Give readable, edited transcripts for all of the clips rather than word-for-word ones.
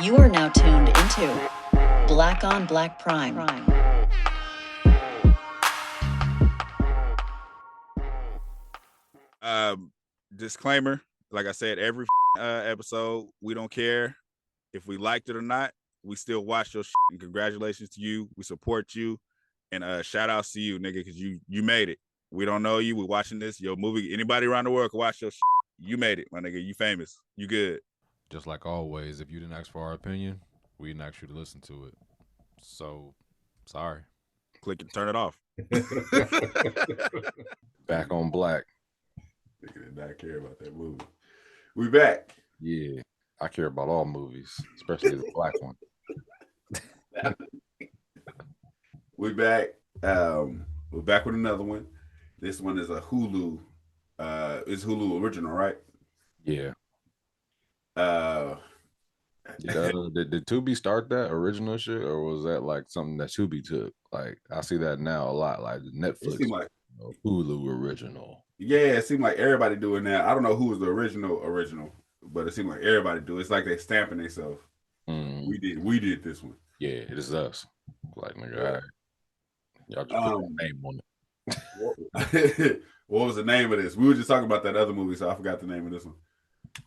You are now tuned into Black on Black Prime. Disclaimer, like I said, every episode, we don't care if we liked it or not. We still watch your shit, and congratulations to you. We support you, and shout outs to you, nigga, because you made it. We don't know you. We're watching this. Your movie, anybody around the world can watch your shit. You made it, my nigga. You famous. You good. Just like always, if you didn't ask for our opinion, we didn't ask you to listen to it. So, sorry. Click and turn it off. Back on Black. Nigga did not care about that movie. We back. Yeah, I care about all movies, especially the Black one. We back. We're back with another one. This one is a Hulu. It's Hulu original, right? Yeah. Did Did Tubi start that original shit, or was that like something that Tubi took? Like I see that now a lot, like Netflix, like Hulu original. Yeah, it seemed like everybody doing that. I don't know who was the original, but it seemed like everybody do. It's like they stamping themselves. We did this one. Yeah, it is us. Like nigga, all right. Y'all just put a name on it. What was the name of this? We were just talking about that other movie, so I forgot the name of this one.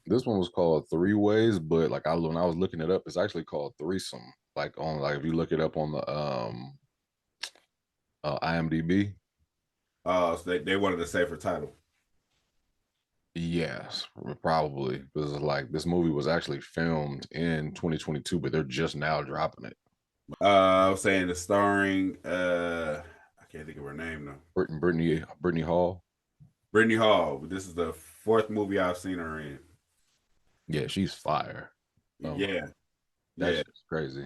This one was called Three Ways, but like when I was looking it up, it's actually called Threesome. Like if you look it up on the IMDb. So they wanted a safer title. Yes, probably, because like this movie was actually filmed in 2022, but they're just now dropping it. I was saying the starring I can't think of her name though. Brittany Hall. Brittany Hall. This is the fourth movie I've seen her in. Yeah, she's fire. That's crazy.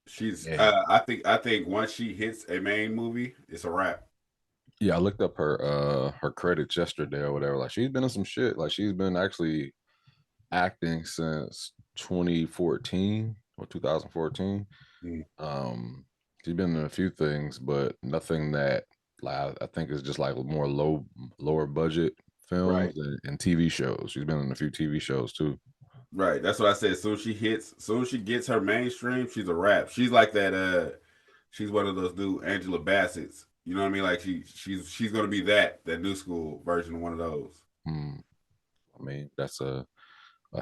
She's I think once she hits a main movie, it's a wrap. Yeah, I looked up her credits yesterday or whatever. Like she's been in some shit. Like she's been actually acting since 2014 or 2014. She's been in a few things, but nothing that like I think is just like more lower budget films and TV shows. She's been in a few TV shows too. Right, that's what I said. As soon as she gets her mainstream, she's a wrap. She's like that. She's one of those new Angela Bassett's. You know what I mean? Like she's gonna be that new school version of one of those. I mean, that's a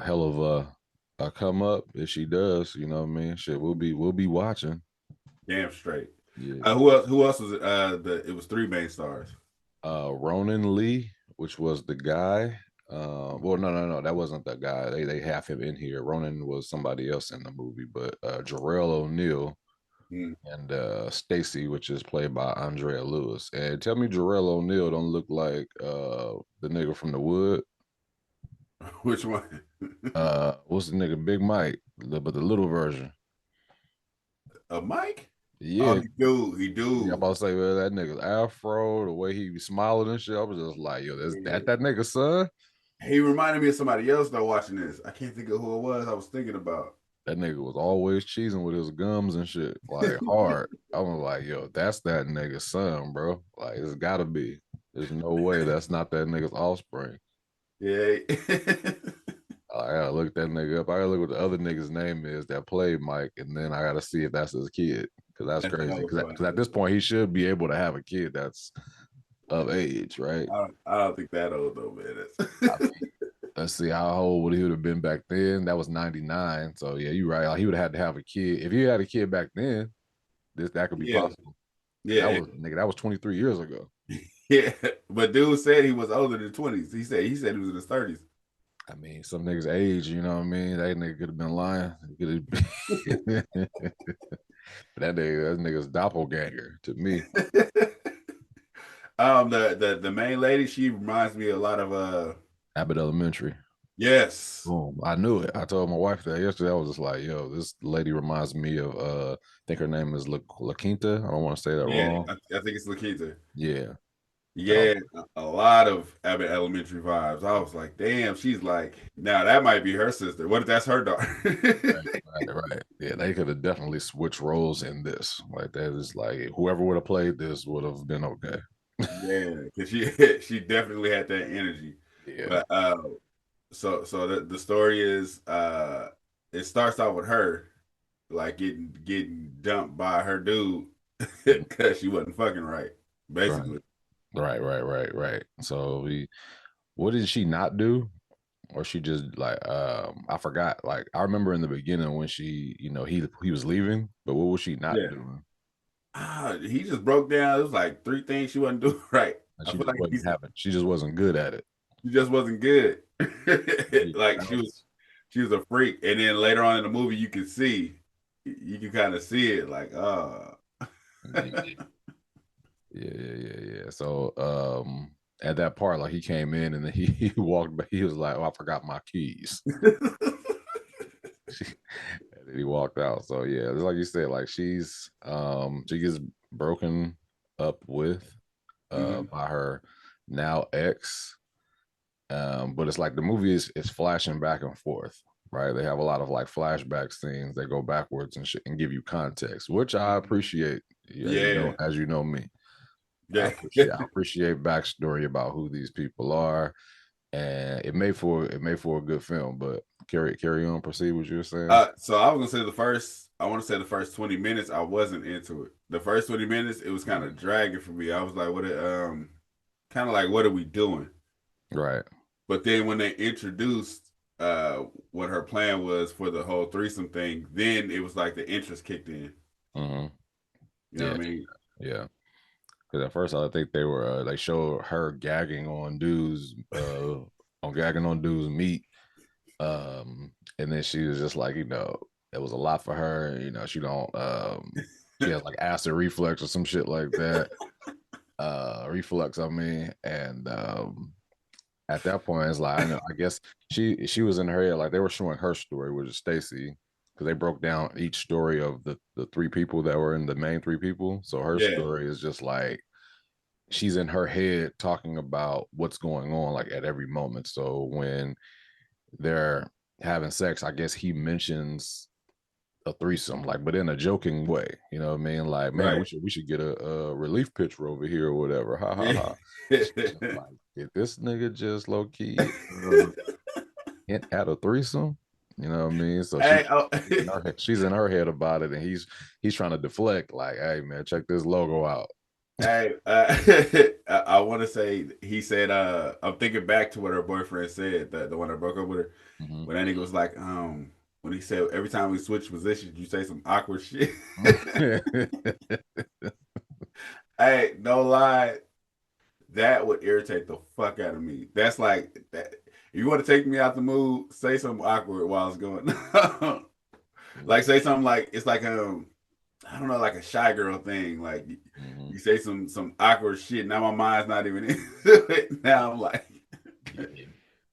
hell of a come up if she does. You know what I mean? Shit, we'll be watching. Damn straight. Yeah. Who else was it? It was three main stars. Ronan Lee, which was the guy. Well, no, that wasn't the guy. They have him in here. Ronan was somebody else in the movie, but Jarrell O'Neal and Stacy, which is played by Andrea Lewis. And tell me, Jarrell O'Neal don't look like the nigga from The Wood. Which one? What's the nigga? Big Mike, but the little version. Mike? Yeah, he do. Yeah, I'm about to say, well, that nigga's afro, the way he be smiling and shit. I was just like, yo, that nigga son. He reminded me of somebody else though watching this. I can't think of who it was I was thinking about. That nigga was always cheesing with his gums and shit, like hard. I was like, yo, that's that nigga's son, bro. Like, it's gotta be. There's no way that's not that nigga's offspring. Yeah. I gotta look that nigga up. I gotta look what the other nigga's name is that played Mike, and then I gotta see if that's his kid. Because that's crazy. Because at this point, he should be able to have a kid that's of age, right? I don't think that old though, man. Let's see, how old would he have been back then? That was 99. So yeah, you're right. Like, he would have had to have a kid. If he had a kid back then, that could be possible. Yeah, that was 23 years ago. Yeah, but dude said he was older than 20s. He said he was in his 30s. I mean, some niggas age, you know what I mean? That nigga could have been lying. That nigga's doppelganger to me. The main lady, she reminds me a lot of Abbott Elementary. Yes. Boom. I knew it. I told my wife that yesterday. I was just like, yo, this lady reminds me of I think her name is La Quinta. I don't want to say that wrong. I think it's La Quinta. Yeah. Yeah, a lot of Abbott Elementary vibes. I was like, damn, she's like, now that might be her sister. What if that's her daughter? Right. Yeah, they could have definitely switched roles in this. Like, that is like, whoever would have played this would have been okay. Yeah, because she definitely had that energy. Yeah. But So the story is it starts out with her like getting dumped by her dude because she wasn't fucking right, basically. Right. So what did she not do? Or she just like I forgot. Like I remember in the beginning when she, he was leaving, but what was she not Yeah. doing? He just broke down. It was like three things she wasn't doing right. And I she feel just like wasn't having. She just wasn't good at it. she just wasn't good. Yeah. Like she was a freak. And then later on in the movie, you can kind of see it. Like, Yeah. So at that part, like he came in and then he walked back. He was like, "Oh, I forgot my keys." And then he walked out. So yeah, it's like you said, like she gets broken up with by her now ex. But it's like the movie is flashing back and forth, right? They have a lot of like flashback scenes that go backwards and shit and give you context, which I appreciate. yeah, As you know me, yeah. I appreciate backstory about who these people are, and it made for a good film. But carry on, proceed what you were saying. So I was gonna say I want to say the first 20 minutes, I wasn't into it. The first 20 minutes, it was kind of dragging for me. I was like, kind of like, what are we doing? Right. But then when they introduced what her plan was for the whole threesome thing, then it was like the interest kicked in. Mm-hmm. You know Yeah. what I mean? Yeah. Because at first I think they showed her gagging on dudes meat. And then she was just like, it was a lot for her. She don't she has like acid reflux or some shit like that. Reflux, I mean. And at that point, it's like I guess she was in her head, like they were showing her story, which is Stacy, because they broke down each story of the three people that were in the main three people. So her Yeah, story is just like she's in her head talking about what's going on like at every moment. So when they're having sex, I guess he mentions a threesome, like, but in a joking way. You know what I mean? Like, man, right. we should get a relief pitcher over here or whatever. Ha ha Yeah. ha. Like, did this nigga just low key hint at a threesome? You know what I mean? So Hey, she's in her head about it, and he's trying to deflect. Like, hey man, check this logo out. hey, I want to say he said, I'm thinking back to what her boyfriend said, the one that broke up with her, Mm-hmm. when that nigga was like, when he said every time we switch positions, you say some awkward shit. Hey, no lie, that would irritate the fuck out of me. That's like that. If you want to take me out the mood, say something awkward while it's going on. Like say something like it's like I don't know, like a shy girl thing. Like you say some awkward shit. Now my mind's not even into it. Now I'm like,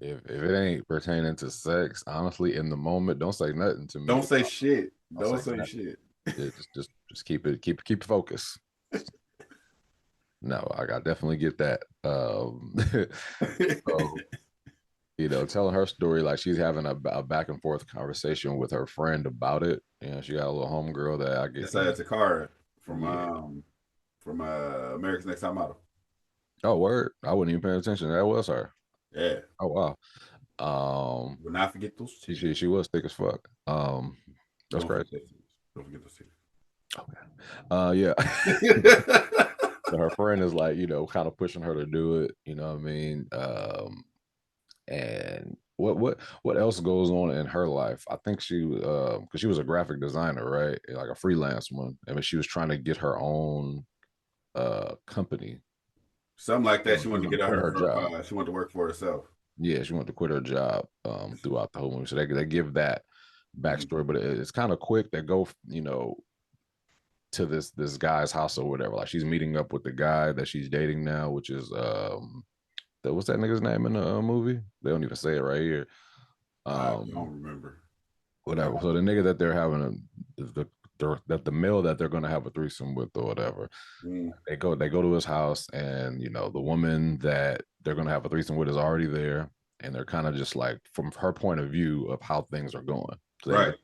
if it ain't pertaining to sex, honestly, in the moment, don't say nothing to me. don't say shit. Don't say nothing. shit. Yeah, just keep focus. No, I definitely get that. So, telling her story, like she's having a back and forth conversation with her friend about it. She got a little homegirl that I guess. It's Takara Yeah. from America's Next Top Model. Oh, word! I wasn't even paying attention. That was her. Yeah. Oh wow. Will not forget those. She was thick as fuck. That's crazy. Don't forget those. Okay. Yeah. So her friend is like, kind of pushing her to do it. You know what I mean? And what else goes on in her life? I think she because she was a graphic designer, right? Like a freelance one. I mean, she was trying to get her own company. Something like that. She wanted to get her job. she wanted to work for herself. Yeah, she wanted to quit her job throughout the whole movie. So they give that backstory, but it's kind of quick. They go, to this guy's house or whatever. Like she's meeting up with the guy that she's dating now, which is what's that nigga's name in the movie? They don't even say it right here. I don't remember. Whatever. So the nigga that they're having the male that they're gonna have a threesome with or whatever. They go to his house, and the woman that they're gonna have a threesome with is already there, and they're kind of just like from her point of view of how things are going. So right.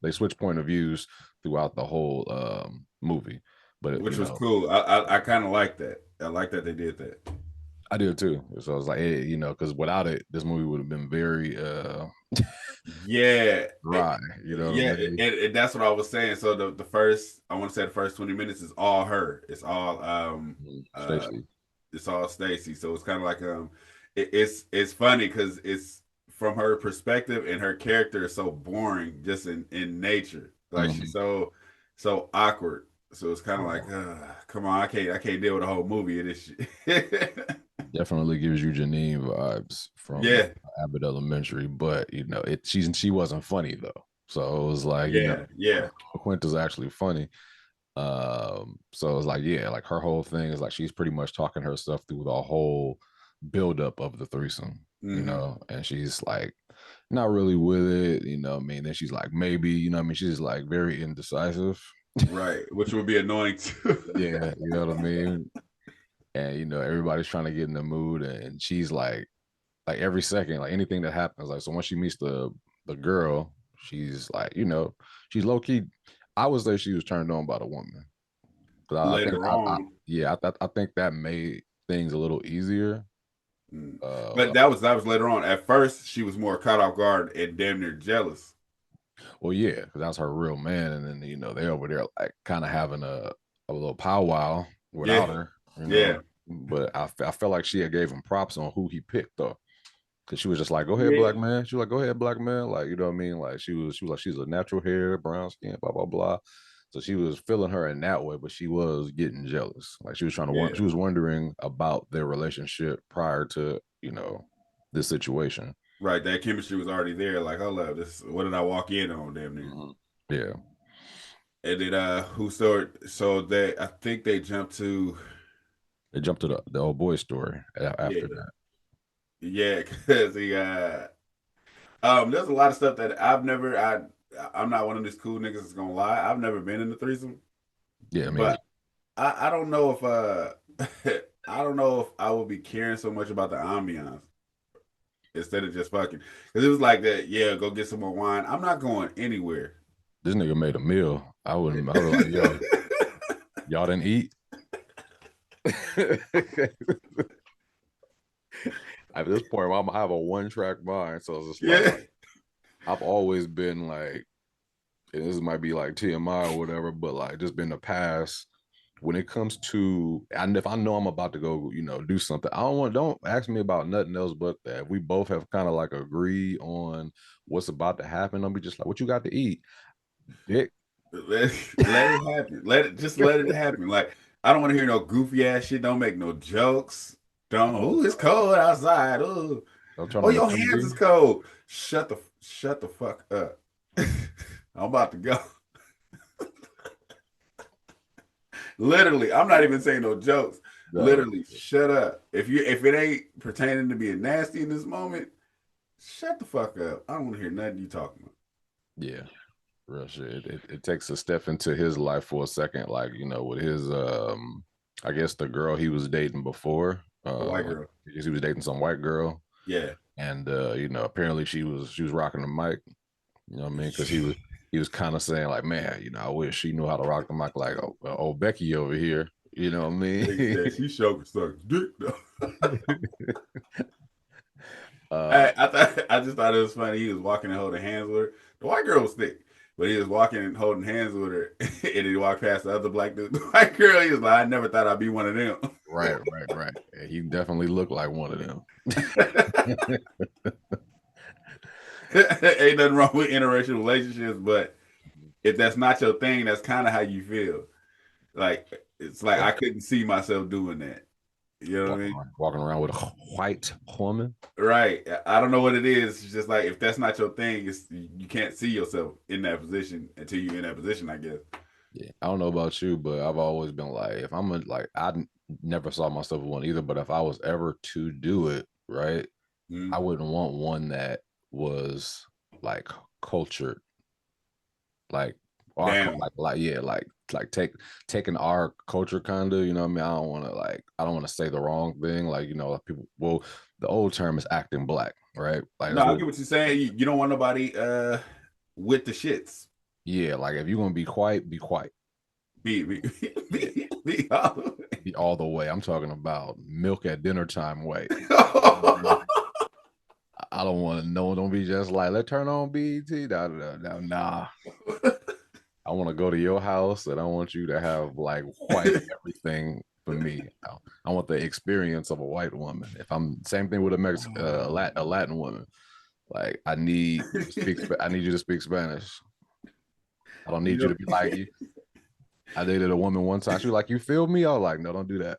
They switch point of views throughout the whole movie, but which was cool. I kind of like that. I like that they did that. I did too. So I was like, hey, you know, because without it, this movie would have been very Yeah, dry. You know what yeah, I mean? and that's what I was saying. So the first, I want to say the first 20 minutes is all her. It's all Stacey. it's all Stacy. So it's kind of like it's funny because it's from her perspective, and her character is so boring just in nature. Like she's so awkward. So it's kind of like, come on, I can't deal with the whole movie of this shit. Definitely gives you Janine vibes from Yeah, Abbott Elementary, but you know, she wasn't funny though. So it was like, you know, yeah. Quinta's actually funny. So it's like, yeah, like her whole thing is like she's pretty much talking herself through the whole buildup of the threesome, you know, and she's like not really with it, you know what I mean? Then she's like, maybe, you know what I mean? She's like very indecisive. Right, which would be annoying too. Yeah, you know what I mean? And you know, everybody's trying to get in the mood, and she's like every second, like anything that happens, like so once she meets the girl, she's like, you know, she's low key. I would say she was turned on by the woman. Because I think Later on. yeah, I think that made things a little easier. But that was later on. At first, she was more caught off guard and damn near jealous. Well, yeah, because that's her real man, and then you know they over there like kind of having a little powwow without Yeah, her, you yeah, know. But I felt like she had gave him props on who he picked though, because she was just like, "Go ahead, yeah. black man." She was like, "Go ahead, black man." Like you know what I mean? Like she was like, she's a natural hair, brown skin, blah blah blah. So she was feeling her in that way, but she was getting jealous. Like she was trying to Yeah. she was wondering about their relationship prior to you know this situation. Right, that chemistry was already there. Like, hold up, this what did I walk in on, damn near? Yeah, And then who started? So I think they jumped to they jumped to the old boy story yeah, after that. yeah, because there's a lot of stuff that I'm not one of these cool niggas that's gonna lie. I've never been in the threesome, Yeah, me either. but I don't know if I don't know if I would be caring so much about the ambiance instead of just fucking. Because it was like that, yeah, go get some more wine. I'm not going anywhere. This nigga made a meal. I was like, yo, y'all didn't eat. At this point, I have a one-track mind, so it's just Yeah. like I've always been like, and this might be like TMI or whatever, but like just been the past when it comes to, and if I know I'm about to go, you know, do something, don't ask me about nothing else but that. We both have kind of like agreed on what's about to happen. I'll be just like, what you got to eat, dick? Let it happen. Let it happen. Like I don't want to hear no goofy ass shit. Don't make no jokes. Don't. Ooh, it's cold outside. Ooh. Don't turn Oh, on the your hands TV. is cold. Shut the fuck up. I'm about to go. Literally, I'm not even saying no jokes. No. Literally, shut up. If it ain't pertaining to being nasty in this moment, shut the fuck up. I don't want to hear nothing you talking about. Yeah, real shit. It takes a step into his life for a second, like you know, with his I guess the girl he was dating before, The white girl. because he was dating some white girl, Yeah. and you know, apparently she was rocking the mic. You know what I mean? Because he was kind of saying like, man, you know, I wish she knew how to rock the mic like old Becky over here. You know what I Nigga mean? said she showed suck dick though. I just thought it was funny. He was walking and holding hands with her. The white girl was thick, but he was walking and holding hands with her, and then he walked past the other black dude. The white girl, he was like, I never thought I'd be one of them. Right. Yeah, he definitely looked like one of them. Ain't nothing wrong with interracial relationships, but if that's not your thing, that's kind of how you feel. Like it's like I couldn't see myself doing that. You know what I mean? Walking around with a white woman. Right. I don't know what it is. It's just like if that's not your thing, you can't see yourself in that position until you're in that position, I guess. Yeah, I don't know about you, but I've always been like, if I'm like, never saw myself with one either. But if I was ever to do it, right, I wouldn't want one that was like cultured, like our Damn. like taking our culture kind of, you know what I mean? I don't want to say the wrong thing, like you know, like people. Well, the old term is acting black, right? Like No, I get what you're saying. You don't want nobody with the shits. yeah, like if you're gonna be quiet, be quiet. Be all the way. I'm talking about milk at dinner time white. I don't want to know. Don't be just like, let's turn on BET. Nah. I want to go to your house and I want you to have like white everything for me. I want the experience of a white woman. If I'm same thing with a Latin woman, like I need you to speak Spanish. I don't need you to be like you. I dated a woman one time. She was like, "You feel me?" I was like, "No, don't do that.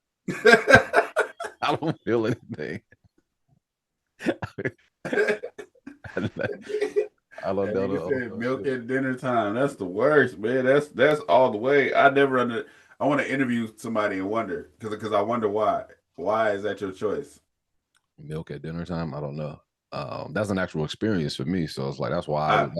I don't feel anything." I love that. Milk at dinner time. That's the worst, man. That's all the way. I want to interview somebody and wonder because I wonder why. Why is that your choice? Milk at dinner time. I don't know. That's an actual experience for me. So it's like that's why I've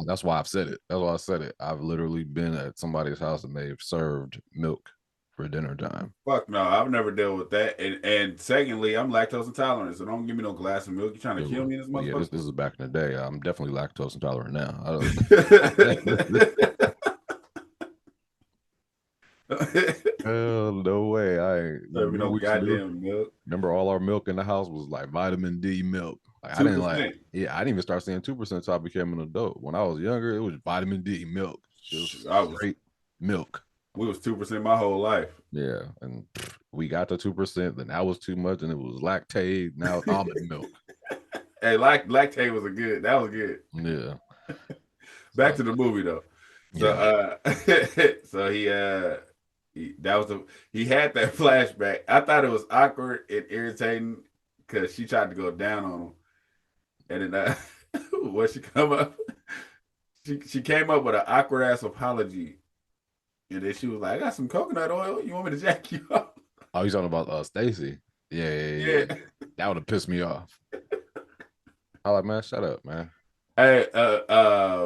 said it. That's why I said it. I've literally been at somebody's house and they've served milk for dinner time. Fuck no, I've never dealt with that. And secondly, I'm lactose intolerant, so don't give me no glass of milk. You trying to kill me in this motherfucker? Yeah, this is back in the day. I'm definitely lactose intolerant now. No way. Remember all our milk in the house was like vitamin D milk. Like, I didn't even start seeing 2% until I became an adult. When I was younger, it was vitamin D milk. It was straight milk. We was 2% my whole life. Yeah, and we got to 2%. Then that was too much, and it was lactate. Now it's almond milk. Hey, lactate was that was good. Yeah. Back to the movie though. So so he had that flashback. I thought it was awkward and irritating because she tried to go down on him, and then when she come up, she came up with an awkward ass apology. And then she was like, I got some coconut oil. You want me to jack you up? Oh, you talking about Stacy? Yeah. That would have pissed me off. I like, man, shut up, man. Hey,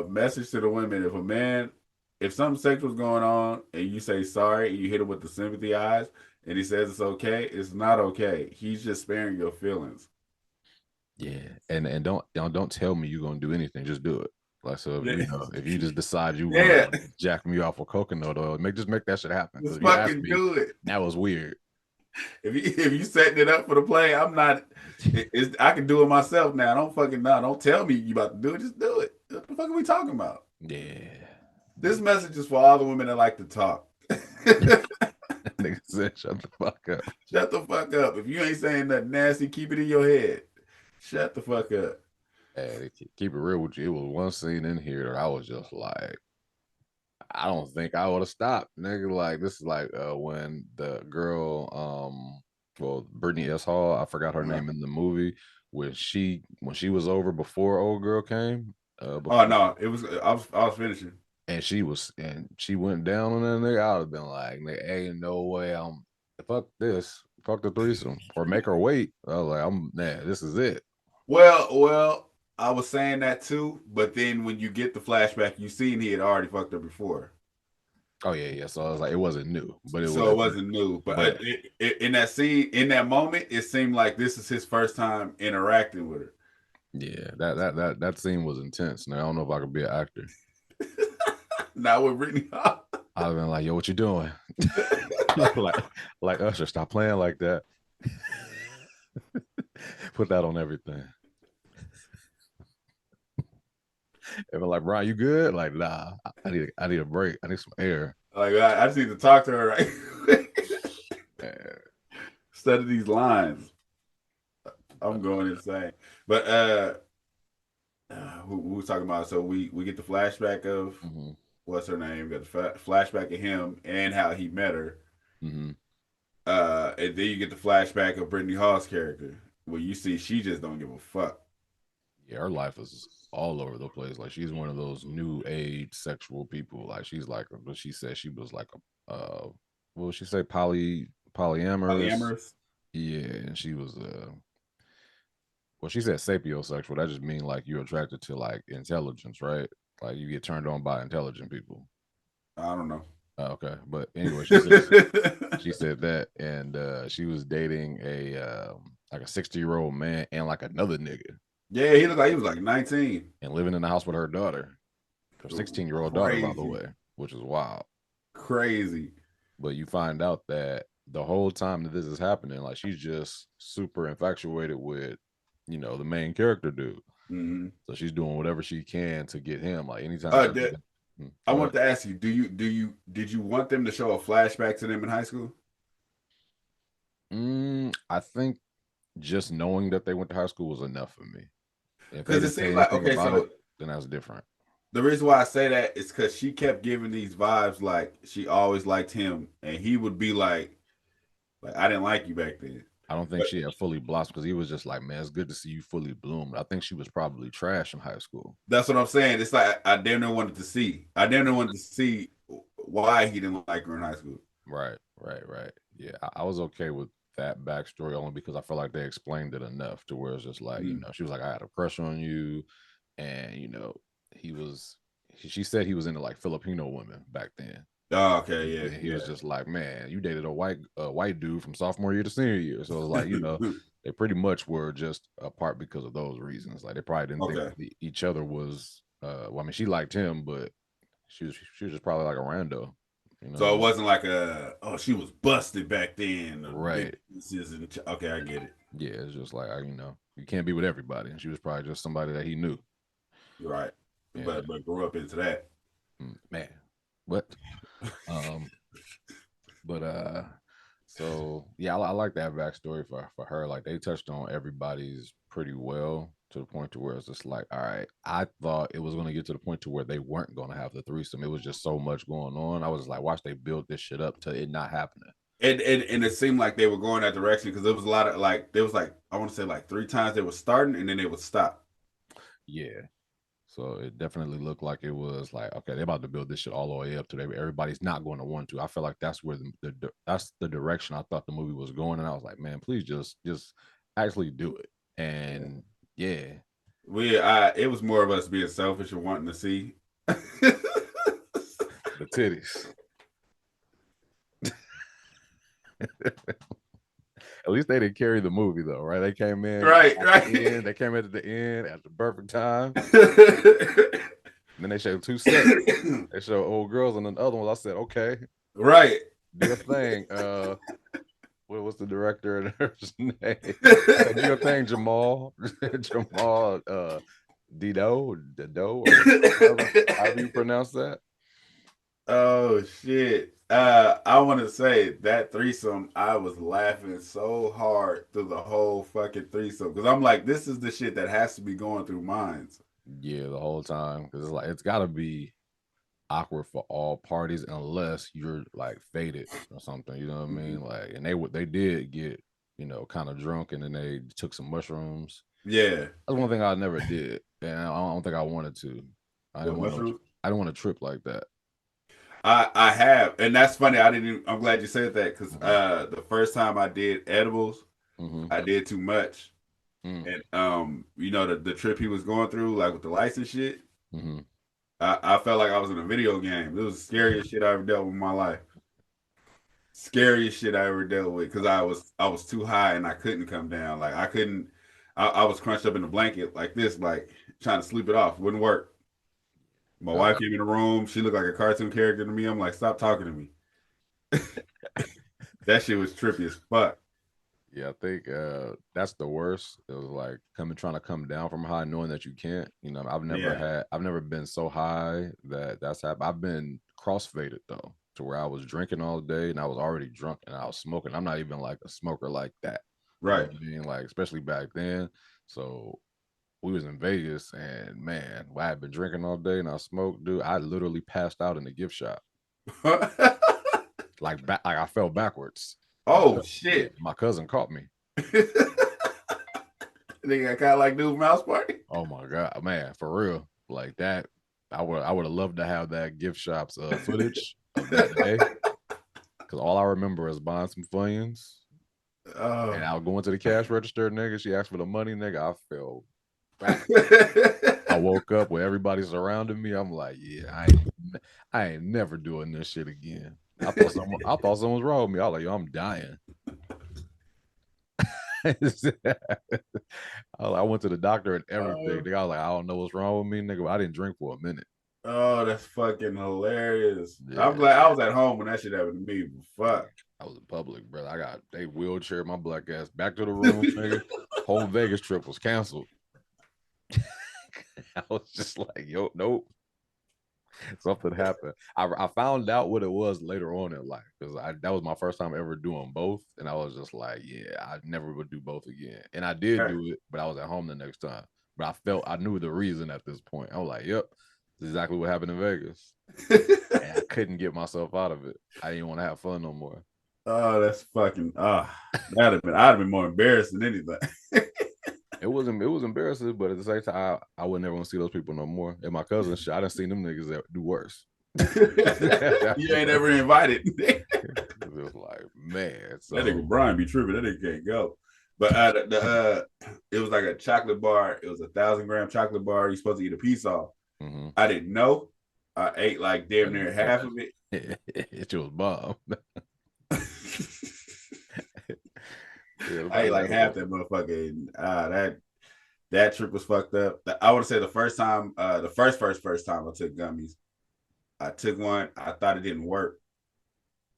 message to the women. If something sexual is going on and you say sorry and you hit him with the sympathy eyes and he says it's okay, it's not okay. He's just sparing your feelings. Yeah. And don't tell me you're gonna do anything, just do it. Like, so if you just decide you want to jack me off with coconut oil, just make that shit happen. Just fucking do it. That was weird. If you setting it up for the play, I'm not. I can do it myself now. Don't tell me you about to do it. Just do it. What the fuck are we talking about? Yeah. This message is for all the women that like to talk. Nigga said, shut the fuck up. Shut the fuck up. If you ain't saying nothing nasty, keep it in your head. Shut the fuck up. Hey, keep it real with you. It was one scene in here that I was just like, I don't think I would have stopped, nigga. Like, this is like when the girl, Brittany S. Hall, I forgot her name in the movie, when she was over before old girl came. Oh no, it was I was finishing, and she went down on that nigga. I would have been like, ain't no way fuck this, fuck the threesome, or make her wait. I was like, this is it. Well. I was saying that too, but then when you get the flashback, you seen he had already fucked her before. Oh yeah. So I was like, it wasn't new, but it wasn't new. But in that scene, in that moment, it seemed like this is his first time interacting with her. Yeah, that scene was intense. Now I don't know if I could be an actor. Not with Brittany. I'd have been like, yo, what you doing? like Usher, stop playing like that. Put that on everything. And like, Brian, you good? Like, nah, I need a break. I need some air. Like, I just need to talk to her, right? Study these lines. I'm going insane. But who was talking about? So we get the flashback of what's her name? We got the flashback of him and how he met her. And then you get the flashback of Brittany Hall's character, where you see she just don't give a fuck. Yeah, her life is all over the place. Like, she's one of those new age sexual people. Like, she's like, what she said, she was like what would she say, polyamorous? Polyamorous. Yeah, and she was well, she said sapiosexual. That just means like you're attracted to like intelligence, right? Like you get turned on by intelligent people. I don't know. Okay, but anyway, she said that, and she was dating a like a 60-year-old man and like another nigga. Yeah, he looked like he was like 19 and living in the house with her daughter, her 16-year-old daughter, by the way, which is wild. Crazy. But you find out that the whole time that this is happening, like she's just super infatuated with, you know, the main character dude. Mm-hmm. So she's doing whatever she can to get him. Like anytime I want to ask you, did you want them to show a flashback to them in high school? I think just knowing that they went to high school was enough for me. If they Because it didn't say seemed like, anything okay, about so it, then that's different. the reason why I say that is because she kept giving these vibes like she always liked him, and he would be like I didn't like you back then. I don't think she had fully blossomed because he was just like, man, it's good to see you fully bloomed. I think she was probably trash in high school. That's what I'm saying. It's like I damn near wanted to see. I damn near wanted to see why he didn't like her in high school. Right. Yeah, I was okay with that backstory only because I felt like they explained it enough to where it's just like, you know, she was like, I had a crush on you, and you know, she said he was into like Filipino women back then. Oh, okay, yeah. And he was just like, man, you dated a white dude from sophomore year to senior year. So it was like, you know, they pretty much were just apart because of those reasons. Like they probably didn't think each other was well, I mean, she liked him, but she was just probably like a rando. You know? So it wasn't like she was busted back then. Right. Okay, I get it. Yeah, it's just like, you know, you can't be with everybody. And she was probably just somebody that he knew. Right. Yeah. But grew up into that. Man. What? So yeah, I like that backstory for her. Like they touched on everybody's pretty well to the point to where it's just like, all right, I thought it was going to get to the point to where they weren't going to have the threesome. It was just so much going on. I was like, watch they build this shit up to it not happening. And it seemed like they were going that direction because there was a lot of like there was like I want to say like 3 times they were starting and then they would stop. Yeah. So it definitely looked like it was like, okay, they're about to build this shit all the way up to everybody's not going to want to. I feel like that's where that's the direction I thought the movie was going, and I was like, man, please just actually do it. And yeah, it was more of us being selfish and wanting to see the titties. At least they didn't carry the movie though, right? They came in right. They came in at the end at the perfect time. And then they showed 2 sets. They showed old girls and then the other ones. I said, okay, right, do your thing. What was the director and her name? Said, do your thing, Jamal. Jamal Dido, however you pronounce that. Oh shit. I want to say that threesome, I was laughing so hard through the whole fucking threesome because I'm like, this is the shit that has to be going through minds. Yeah, the whole time because it's like it's got to be awkward for all parties unless you're like faded or something. You know what I mean? Like, and they did get, you know, kind of drunk and then they took some mushrooms. Yeah, that's one thing I never did, and I don't think I wanted to. I didn't want to trip like that. I have, and that's funny. I'm glad you said that because the first time I did edibles, I did too much, and you know the trip he was going through, like with the license shit. I felt like I was in a video game. It was the scariest shit I ever dealt with in my life. Scariest shit I ever dealt with because I was too high and I couldn't come down. Like I couldn't. I was crunched up in a blanket like this, like trying to sleep it off. Wouldn't work. My wife came in the room. She looked like a cartoon character to me. I'm like, stop talking to me. That shit was trippy as fuck. Yeah, I think that's the worst. It was like trying to come down from high, knowing that you can't. You know, I've never been so high that's happened. I've been cross-faded though, to where I was drinking all day and I was already drunk and I was smoking. I'm not even like a smoker like that. Right. You know what I mean? Like, especially back then. So we was in Vegas and man, I had been drinking all day and I smoked, dude. I literally passed out in the gift shop. like I fell backwards. Oh shit! My cousin caught me. They got kind of like Dude Mouse Party. Oh my god, man, for real, like that. I would have loved to have that gift shop's footage of that day, because all I remember is buying some Funyuns, and I was going to the cash register, nigga. She asked for the money, nigga. I fell back. I woke up with everybody surrounding me. I'm like, yeah, I ain't never doing this shit again. I thought something was wrong with me. I was like, yo, I'm dying. I went to the doctor and everything. I was like, I don't know what's wrong with me, nigga. I didn't drink for a minute. Oh, that's fucking hilarious. Yeah. I'm glad I was at home when that shit happened to me. Fuck. I was in public, brother. I got they wheelchair my black ass back to the room, nigga. Whole Vegas trip was canceled. I was just like, yo, nope. Something happened. I found out what it was later on in life because that was my first time ever doing both, and I was just like, yeah, I never would do both again. And I did do it, but I was at home the next time. But I knew the reason at this point. I was like, yep, this is exactly what happened in Vegas. And I couldn't get myself out of it. I didn't want to have fun no more. Oh, that's fucking I'd have been more embarrassed than anything. It was embarrassing, but at the same time, I would never want to see those people no more. And my cousin shit, I done seen them niggas that do worse. You ain't ever invited. It was like, man, so that nigga Brian be tripping. That nigga can't go. But it was like a chocolate bar. It was 1,000-gram chocolate bar. You're supposed to eat a piece off. Mm-hmm. I didn't know. I ate like damn near half of it. It was bomb. Yeah, I ate like half that motherfucker. And, that trip was fucked up. I would say the first time, the first time I took gummies, I took one. I thought it didn't work,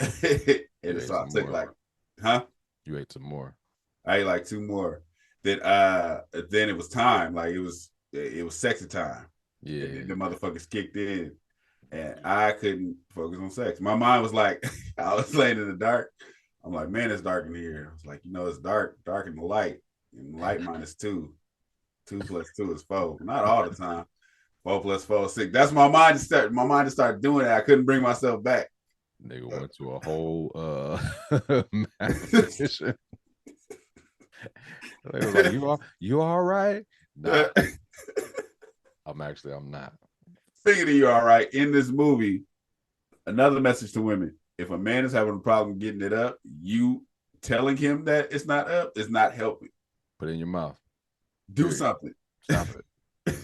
and so I took like, You ate some more. I ate like 2 more. Then it was time. Like it was sexy time. Yeah, and the motherfuckers kicked in, and I couldn't focus on sex. My mind was like, I was laying in the dark. I'm like, man, it's dark in here. I was like, it's dark in the light. And light minus 2. 2 plus 2 is 4. Not all the time. 4 plus 4 is 6. That's my mind to start. My mind to start doing it. I couldn't bring myself back. Nigga went to a whole position. They was like, you all right? Nah. I'm not. Speaking of you all right, in this movie, another message to women. If a man is having a problem getting it up, you telling him that it's not up is not helping. Put it in your mouth. Do something. Stop it.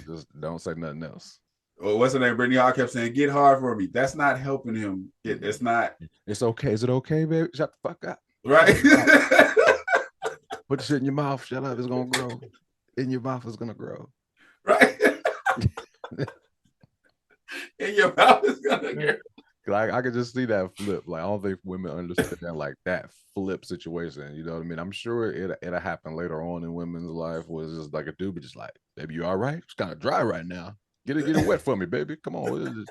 Just don't say nothing else. Well, what's her name? Brittany Hall kept saying, get hard for me. That's not helping him. It's not. It's okay. Is it okay, baby? Shut the fuck up. Right. Put the shit in your mouth. Shut up. It's going to grow. In your mouth, it's going to grow. Right. In your mouth, it's going to grow. Like I could just see that flip. Like I don't think women understand like that flip situation. You know what I mean? I'm sure it'll happen later on in women's life where it's just like a dude, but just like, baby, you all right? It's kind of dry right now. Get it wet for me, baby. Come on,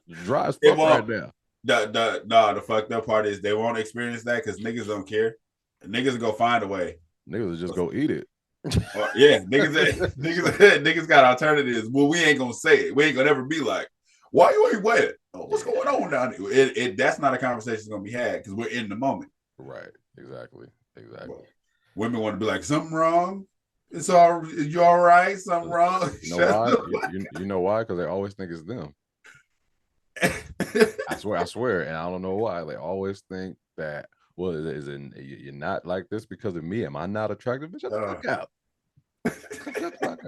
it's dry as fuck right now. The fucked up part is they won't experience that because niggas don't care. Niggas will go find a way. Niggas will just go eat it. Yeah, niggas got alternatives. Well, we ain't gonna say it. We ain't gonna ever be like, why you ain't wet? Oh, what's going on down here? That's not a conversation that's gonna be had because we're in the moment. Right. Exactly. Well, women want to be like, something wrong? It's all you all right? Something wrong? You know why? You know why? Because they always think it's them. I swear, and I don't know why. They always think that. Well, you're not like this because of me? Am I not attractive? Shut the fuck up.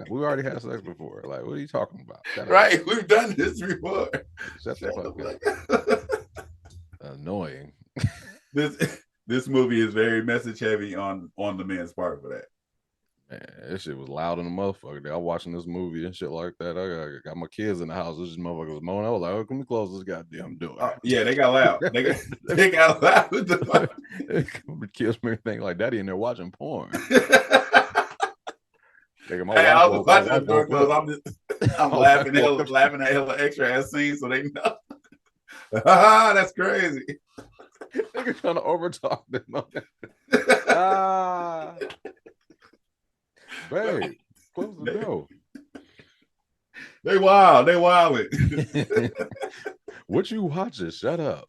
We already had sex before. Like, what are you talking about? Right, we've done this before. Shut the fuck up. Annoying. This movie is very message heavy on the men's part for that. Man, this shit was loud in the motherfucker. I was watching this movie and shit like that. I got my kids in the house. This motherfucker was moaning. I was like, "Oh, can we close this goddamn door?" Yeah, they got loud. They got loud with the fuck. The kids made me think like daddy in there watching porn. I was watching the door close. I'm laughing at hella extra ass scenes so they know. That's crazy. Nigga trying to overtalk them. Babe, close the door. They wild. What you watching? Shut up.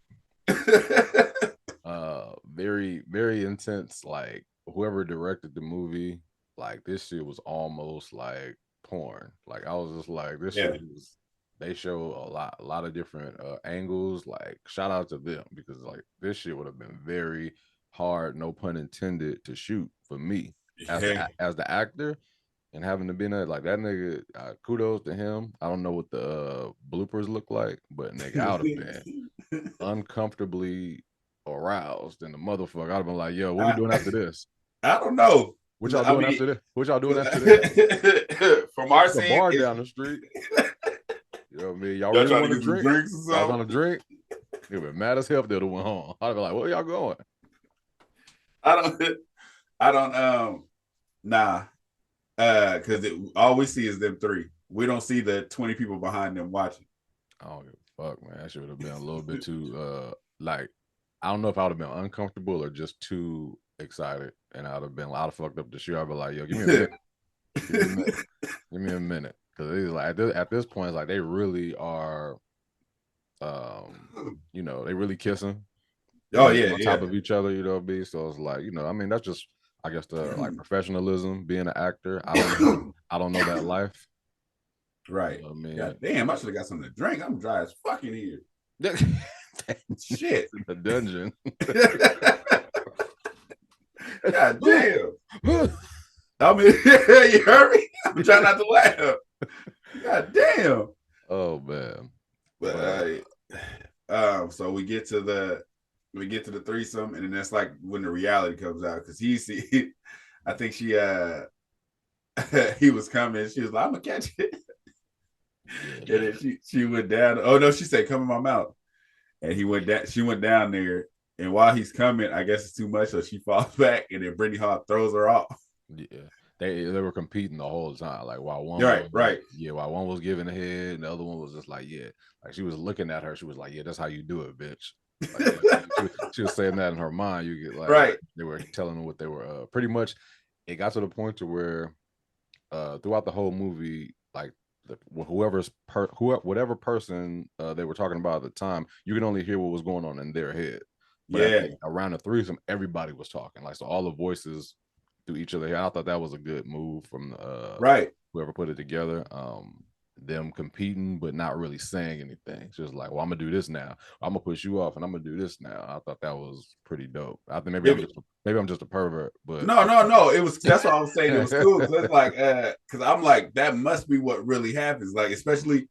Very, very intense. Like whoever directed the movie, like this shit was almost like porn. Like I was just like, this shit was. They show a lot of different angles. Like shout out to them because like this shit would have been very hard, no pun intended, to shoot for me as the actor and having to be in it like that nigga. Kudos to him. I don't know what the bloopers look like, but nigga, I would have been uncomfortably aroused in the motherfucker. I'd have been like, yo, what we doing after this? I don't know. What y'all doing after this? What y'all doing after this? From our scene, bar down the street. You know what I mean? Y'all Y'all really trying want to to get some drink? drinks or Y'all something? want to drink? It would mad as hell if they'd have went home. I'd be like, where y'all going? I don't nah. Because all we see is them three. We don't see the 20 people behind them watching. I don't give a fuck, man. That should have been a little bit too like, I don't know if I would have been uncomfortable or just too excited, and I'd have fucked up the shit. I'd be like, yo, give me a minute. Give me a minute. Because it's like at this point, it's like they really are you know, they really kissing. Oh yeah, on top of each other, you know, B. So it's like, you know, I mean, that's just, I guess, the like professionalism, being an actor. I don't know that life. Right. You know what I mean, God damn, I should have got something to drink. I'm dry as fucking here. Shit. The dungeon. God damn. I mean, you heard me? I'm trying not to laugh. God damn. Oh man. But so we get to the threesome, and then that's like when the reality comes out, because I think she he was coming. She was like, I'm gonna catch it. Yeah. And then she went down. Oh no, she said, come in my mouth. And he went down, she went down there, and while he's coming, I guess it's too much, so she falls back, and then Brittany Hart throws her off. Yeah. They were competing the whole time. Like while one while one was giving a head, and the other one was just like, yeah. Like she was looking at her, she was like, yeah, that's how you do it, bitch. Like, she was saying that in her mind. You get like they were telling them what they were pretty much. It got to the point to where throughout the whole movie, like whatever person they were talking about at the time, you can only hear what was going on in their head. But around the threesome, everybody was talking. Like, so all the voices through each other. I thought that was a good move from whoever put it together. Them competing but not really saying anything. It's just like, well, I'm gonna do this now. I'm gonna push you off, and I'm gonna do this now. I thought that was pretty dope. I think maybe I'm just a pervert, but no. It was, that's what I was saying. It was cool. It's like because I'm like, that must be what really happens. Like, especially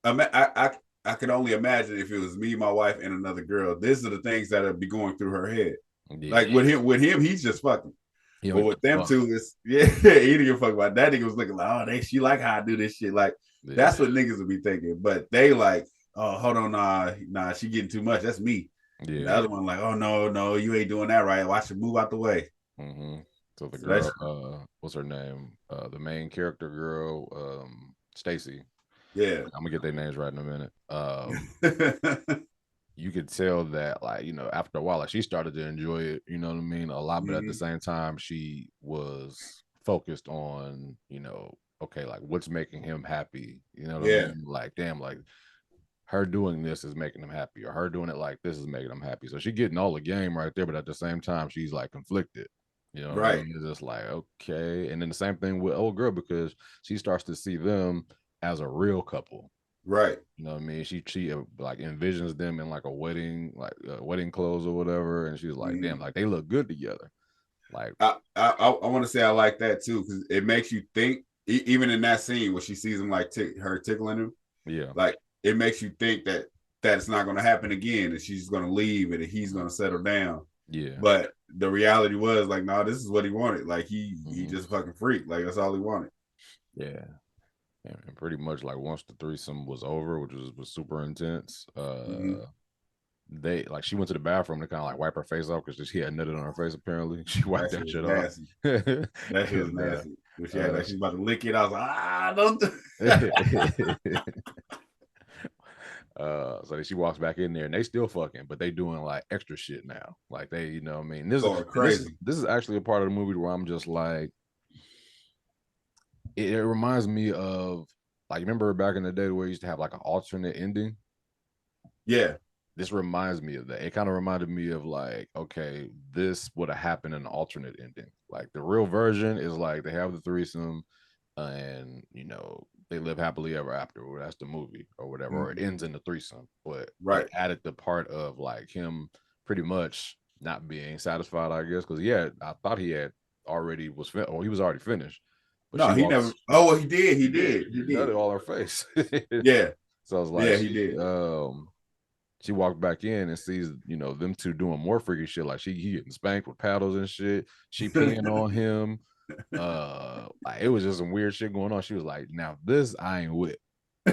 I could only imagine if it was me, my wife, and another girl. These are the things that would be going through her head. Yeah. Like with him, he's just fucking. But with them two, it's he didn't give a fuck about that. Nigga was looking like, oh, she like how I do this shit. Like that's what niggas would be thinking. But they like, oh, hold on, nah, she getting too much. That's me. Yeah. The other one like, oh no, you ain't doing that right. Watch her move out the way. Mm-hmm. So the girl, what's her name? The main character girl, Stacy. Yeah, I'm gonna get their names right in a minute. You could tell that, like, you know, after a while, like she started to enjoy it, you know what I mean, a lot, but at the same time, she was focused on, you know, okay, like what's making him happy, you know what I mean? Like, damn, like her doing this is making him happy, or her doing it like this is making him happy. So she getting all the game right there, but at the same time, she's like conflicted. You know what I mean? It's just like, okay. And then the same thing with old girl, because she starts to see them as a real couple. Right. You know what I mean? She like envisions them in like a wedding, like wedding clothes or whatever, and she's like, damn, like they look good together. Like I want to say I like that too, because it makes you think. Even in that scene where she sees him like her tickling him, like it makes you think that it's not going to happen again, and she's going to leave, and he's going to settle down. Yeah. But the reality was like, no, this is what he wanted. Like he just fucking freaked. Like that's all he wanted. Yeah. And pretty much like once the threesome was over, which was super intense, they like she went to the bathroom to kind of like wipe her face off because she had nutted on her face. Apparently, she wiped that shit off. That shit was nasty. When she had like she's about to lick it, I was like, don't. So she walks back in there and they still fucking, but they doing like extra shit now. Like they, you know what I mean? This is crazy. This is actually a part of the movie where I'm just like, it reminds me of, like, remember back in the day where you used to have like an alternate ending? Yeah. This reminds me of that. It kind of reminded me of like, okay, this would have happened in an alternate ending. Like the real version is like they have the threesome and, you know, they live happily ever after. Or that's the movie or whatever. Or it ends in the threesome. But they added the part of like him pretty much not being satisfied, I guess. Because I thought he had already he was already finished. But no, he never. Oh, well, he did. He did. He nutted all her face. Yeah. So I was like, yeah, he did. She walked back in and sees, you know, them two doing more freaky shit. Like he getting spanked with paddles and shit. She peeing on him. Like it was just some weird shit going on. She was like, "Now this I ain't with."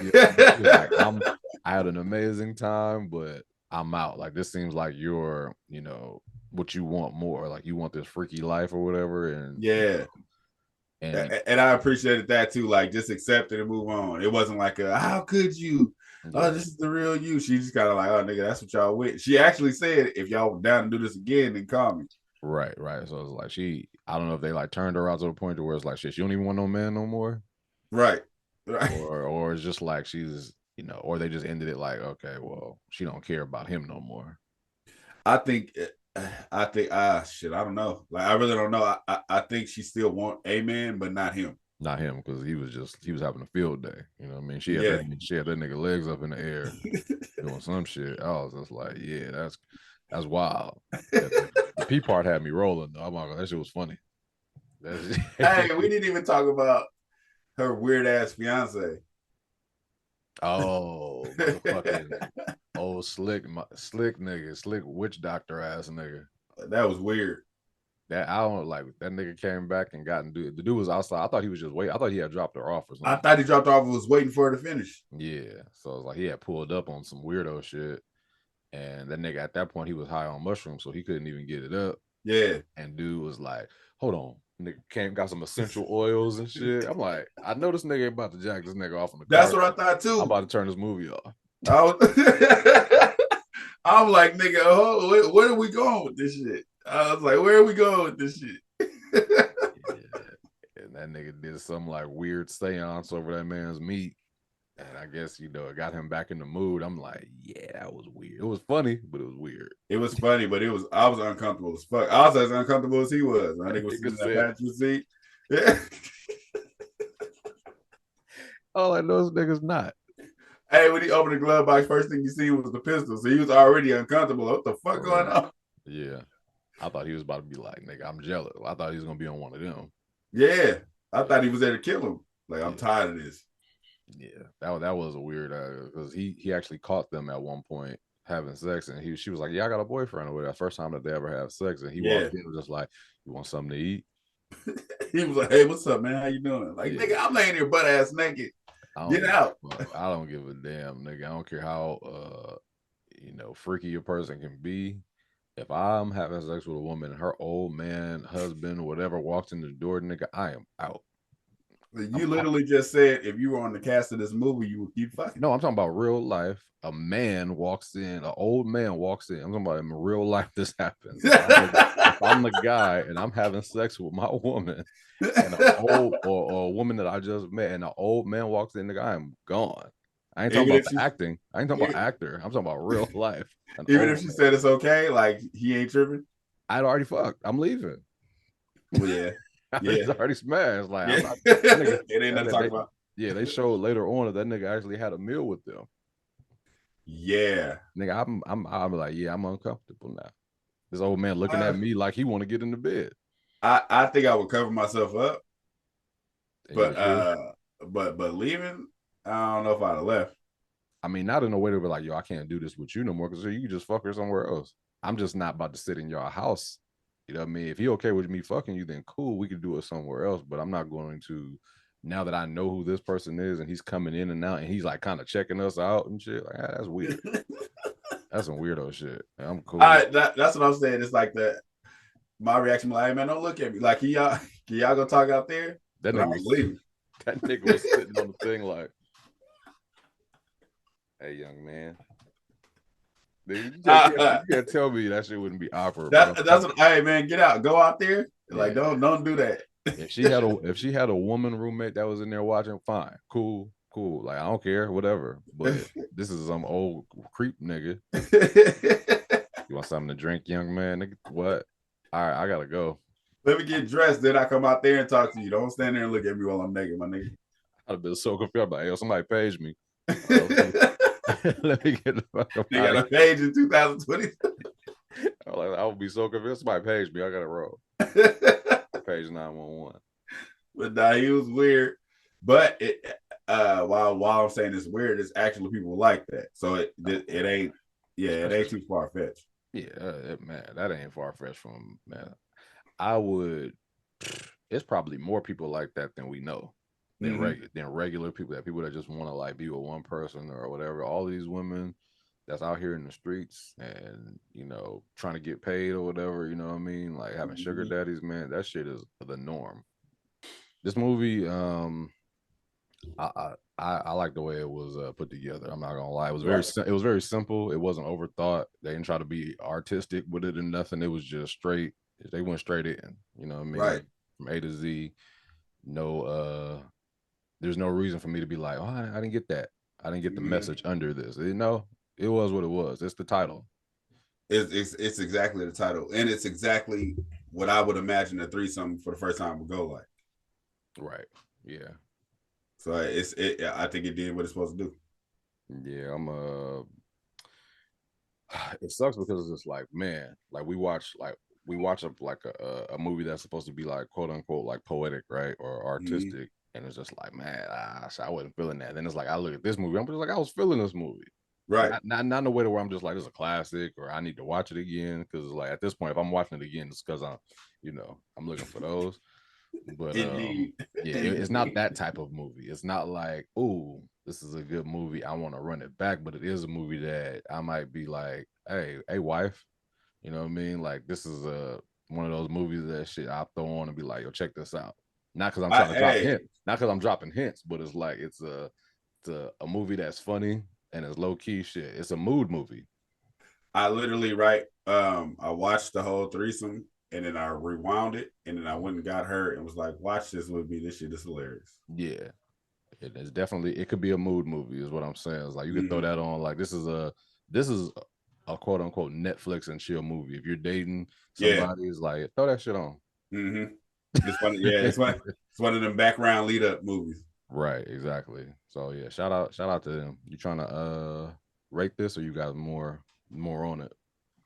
Yeah, she was like, I had an amazing time, but I'm out. Like, this seems like you're, what you want more. Like, you want this freaky life or whatever. And Yeah. And I appreciated that too. Like, just accept it and move on. It wasn't like how could you? Oh, this is the real you. She just kind of like, oh, nigga, that's what y'all with. She actually said, if y'all down to do this again, then call me. Right. So it's like I don't know if they like turned her out to the point to where it's like, shit, she don't even want no man no more. Right. Or it's just like she's, or they just ended it like, okay, well, she don't care about him no more. I think shit, I don't know. Like, I really don't know. I think she still want a man, but not him. Not him, because he was having a field day. You know what I mean? She had that nigga legs up in the air doing some shit. I was just like, yeah, that's wild. The P part had me rolling though. I'm like, that shit was funny. Hey, we didn't even talk about her weird ass fiance. Oh, fucking old slick nigga, slick witch doctor ass nigga. That was weird. That I don't like. That nigga came back and got the dude was outside. I thought he was just waiting. I thought he had dropped her off or something. I thought he dropped off and was waiting for her to finish. Yeah, so it was like he had pulled up on some weirdo shit, and that nigga at that point he was high on mushrooms, so he couldn't even get it up. Yeah, and dude was like, "Hold on." Nigga got some essential oils and shit. I'm like, I know this nigga ain't about to jack this nigga off on the car. That's what I thought too. I'm about to turn this movie off. I'm like, nigga, oh, where are we going with this shit? I was like, where are we going with this shit? Yeah. And that nigga did some like weird seance over that man's meat. And I guess, it got him back in the mood. I'm like, yeah, that was weird. It was funny, but it was weird. It was funny, but I was uncomfortable as fuck. I was as uncomfortable as he was. I think was sitting in that passenger seat. Yeah. All I know is nigga's not. Hey, when he opened the glove box, first thing you see was the pistol. So he was already uncomfortable. What the fuck going on? Yeah. I thought he was about to be like, nigga, I'm jealous. I thought he was going to be on one of them. Yeah. I thought he was there to kill him. Like, I'm tired of this. Yeah. That was a weird, because he actually caught them at one point having sex. And she was like, yeah, I got a boyfriend or whatever. First time that they ever have sex. And he walked in and was just like, you want something to eat? He was like, hey, what's up, man? How you doing? Like, nigga, I'm laying here butt ass naked. Get out. I don't give a damn, nigga. I don't care how freaky a person can be. If I'm having sex with a woman and her old man, husband, whatever walks in the door, nigga, I am out. You literally just said if you were on the cast of this movie, you would keep fucking. No, I'm talking about real life. A man walks in, an old man walks in. I'm talking about in real life this happens. If I'm the guy and I'm having sex with my woman and an old or a woman that I just met and an old man walks in, nigga, I am gone. I ain't talking about the acting. I ain't talking about actor. I'm talking about real life. Even if she said it's okay, like he ain't tripping. I'd already fucked. I'm leaving. Well, yeah. It's already smashed. Like, it ain't nothing to talk about. Yeah, they showed later on that nigga actually had a meal with them. Yeah, nigga, I'm like, yeah, I'm uncomfortable now. This old man looking at me like he want to get in the bed. I think I would cover myself up, but leaving, I don't know if I'd have left. I mean, not in a way to be like, yo, I can't do this with you no more because you can just fuck her somewhere else. I'm just not about to sit in your house. You know what I mean? If you're okay with me fucking you, then cool, we can do it somewhere else. But I'm not going to, now that I know who this person is and he's coming in and out and he's like kind of checking us out and shit. Like, that's weird. That's some weirdo shit. I'm cool. That's what I'm saying. It's like that. My reaction, like, hey man, don't look at me. Like, can y'all go talk out there? That nigga was sitting on the thing like, hey, young man. Dude, you can't tell me that shit wouldn't be awkward. That's what. Hey man, get out, go out there. Like, don't do that. If she had a woman roommate that was in there watching, fine, cool. Like, I don't care, whatever. But this is some old creep nigga. You want something to drink, young man? Nigga, what? All right, I gotta go. Let me get dressed, then I come out there and talk to you. Don't stand there and look at me while I'm naked, my nigga. I'd have been so confused. I'm like, yo, somebody page me. Let me get the fuck up. They got a page in 2020. I would be so confused. Somebody page me. I gotta roll. Page 911. But nah, he was weird. But while I'm saying it's weird, it's actually people like that. So it ain't too far fetched. Yeah, man, that ain't far fetched from, man. It's probably more people like that than we know. than regular people, that people that just want to like be with one person or whatever. All these women that's out here in the streets and trying to get paid or whatever, you know what I mean? Like having sugar daddies, man, that shit is the norm. This movie, I like the way it was put together. I'm not gonna lie. It was very simple. It wasn't overthought. They didn't try to be artistic with it and nothing. It was just straight. They went straight in. You know what I mean? Right. From A to Z. No, there's no reason for me to be like, oh, I didn't get that. I didn't get the message under this. It was what it was. It's the title. It's exactly the title, and it's exactly what I would imagine a threesome for the first time would go like. Right. Yeah. So I think it did what it's supposed to do. Yeah, it sucks because it's just like, man, like we watch a movie that's supposed to be like quote unquote like poetic, right, or artistic, and it's just like, man, I wasn't feeling that. Then it's like I look at this movie, I'm just like I was feeling this movie, right? Not in a way to where I'm just like, this is a classic or I need to watch it again, because like at this point, if I'm watching it again, it's because I'm looking for those. But it's not that type of movie. It's not like, oh, this is a good movie, I want to run it back, but it is a movie that I might be like, hey wife, you know what I mean? Like this is one of those movies that shit I throw on and be like, yo, check this out. Not because I'm trying to drop hints, not because I'm dropping hints, but it's like it's a movie that's funny and it's low key shit. It's a mood movie. I literally I watched the whole threesome. And then I rewound it, and then I went and got her and was like, watch this movie. This shit is hilarious. Yeah. It's definitely, it could be a mood movie is what I'm saying. It's like you could throw that on, like this is a quote unquote Netflix and chill movie. If you're dating somebody, it's like throw that shit on. It's funny, it's one of them background lead up movies. Right, exactly. So yeah, shout out to them. You trying to rate this, or you got more on it?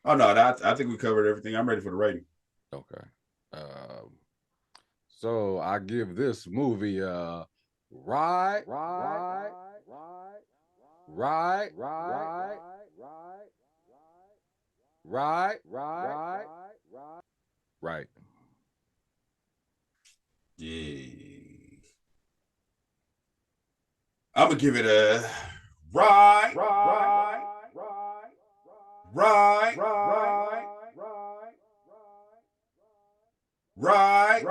Oh no, I think we covered everything. I'm ready for the rating. Okay. So I give this movie right. Yeah. I'm gonna give it a right.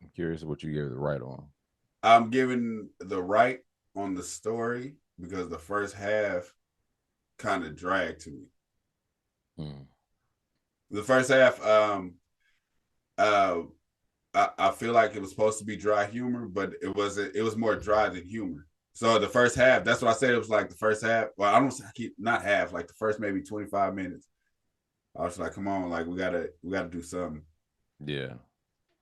I'm curious what you gave the right on. I'm giving the right on the story because the first half kind of dragged to me. The first half, I feel like it was supposed to be dry humor, but it wasn't. It was more dry than humor. So the first half, that's what I said. It was like the first half. Well, I keep not half, like the first maybe 25 minutes. I was like, come on, like we gotta do something. Yeah.